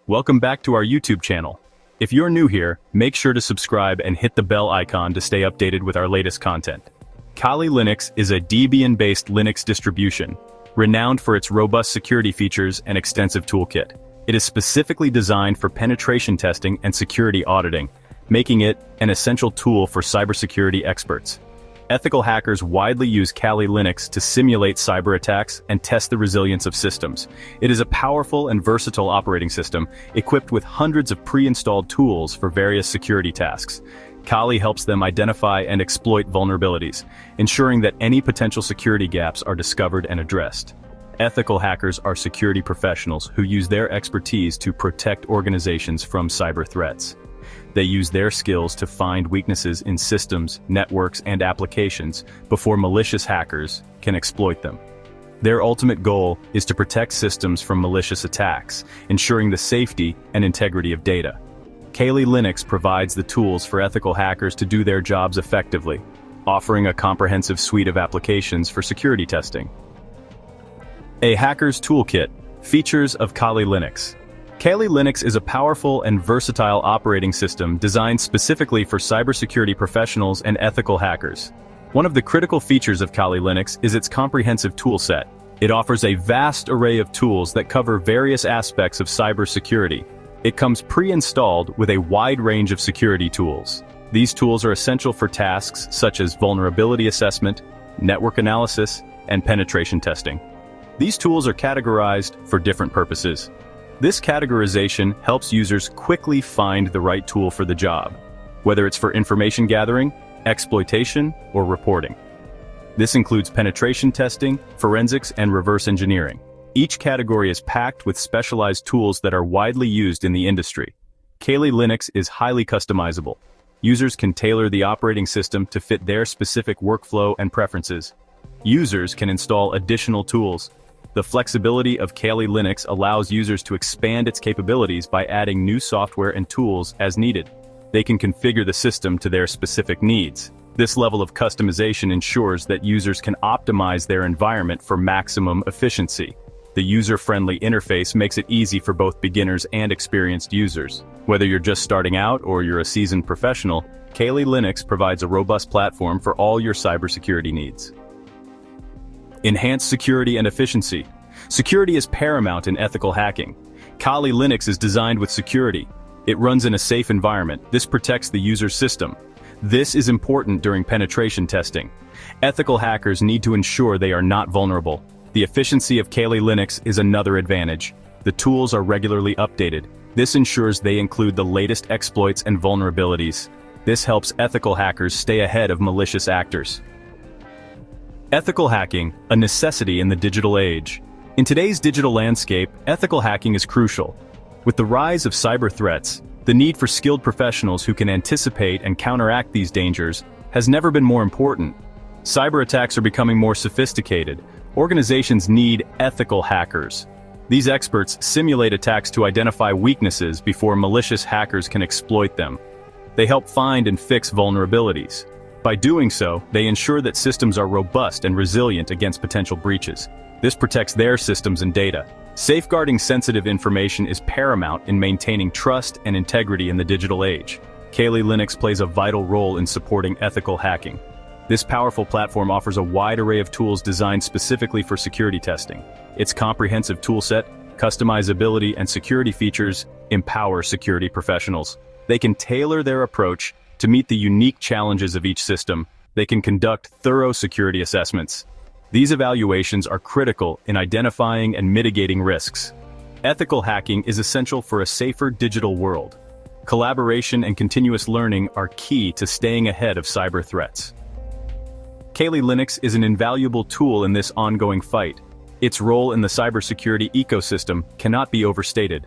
Welcome back to our YouTube channel. If you're new here, make sure to subscribe and hit the bell icon to stay updated with our latest content. Kali Linux is a Debian-based Linux distribution, renowned for its robust security features and extensive toolkit. It is specifically designed for penetration testing and security auditing, making it an essential tool for cybersecurity experts. Ethical hackers widely use Kali Linux to simulate cyber attacks and test the resilience of systems. It is a powerful and versatile operating system, equipped with hundreds of pre-installed tools for various security tasks. Kali helps them identify and exploit vulnerabilities, ensuring that any potential security gaps are discovered and addressed. Ethical hackers are security professionals who use their expertise to protect organizations from cyber threats. They use their skills to find weaknesses in systems, networks, and applications before malicious hackers can exploit them. Their ultimate goal is to protect systems from malicious attacks, ensuring the safety and integrity of data. Kali Linux provides the tools for ethical hackers to do their jobs effectively, offering a comprehensive suite of applications for security testing. A hacker's toolkit. Features of Kali Linux. Kali Linux is a powerful and versatile operating system designed specifically for cybersecurity professionals and ethical hackers. One of the critical features of Kali Linux is its comprehensive toolset. It offers a vast array of tools that cover various aspects of cybersecurity. It comes pre-installed with a wide range of security tools. These tools are essential for tasks such as vulnerability assessment, network analysis, and penetration testing. These tools are categorized for different purposes. This categorization helps users quickly find the right tool for the job, whether it's for information gathering, exploitation, or reporting. This includes penetration testing, forensics, and reverse engineering. Each category is packed with specialized tools that are widely used in the industry. Kali Linux is highly customizable. Users can tailor the operating system to fit their specific workflow and preferences. Users can install additional tools. The flexibility of Kali Linux allows users to expand its capabilities by adding new software and tools as needed. They can configure the system to their specific needs. This level of customization ensures that users can optimize their environment for maximum efficiency. The user-friendly interface makes it easy for both beginners and experienced users. Whether you're just starting out or you're a seasoned professional, Kali Linux provides a robust platform for all your cybersecurity needs. Enhanced security and efficiency. Security is paramount in ethical hacking. Kali Linux is designed with security. It runs in a safe environment. This protects the user's system. This is important during penetration testing. Ethical hackers need to ensure they are not vulnerable. The efficiency of Kali Linux is another advantage. The tools are regularly updated. This ensures they include the latest exploits and vulnerabilities. This helps ethical hackers stay ahead of malicious actors. Ethical hacking, a necessity in the digital age. In today's digital landscape, ethical hacking is crucial. With the rise of cyber threats, the need for skilled professionals who can anticipate and counteract these dangers has never been more important. Cyber attacks are becoming more sophisticated. Organizations need ethical hackers. These experts simulate attacks to identify weaknesses before malicious hackers can exploit them. They help find and fix vulnerabilities. By doing so, they ensure that systems are robust and resilient against potential breaches. This protects their systems and data. Safeguarding sensitive information is paramount in maintaining trust and integrity in the digital age. Kali Linux plays a vital role in supporting ethical hacking. This powerful platform offers a wide array of tools designed specifically for security testing. Its comprehensive toolset, customizability, and security features empower security professionals. They can tailor their approach to meet the unique challenges of each system. They can conduct thorough security assessments. These evaluations are critical in identifying and mitigating risks. Ethical hacking is essential for a safer digital world. Collaboration and continuous learning are key to staying ahead of cyber threats. Kali Linux is an invaluable tool in this ongoing fight. Its role in the cybersecurity ecosystem cannot be overstated.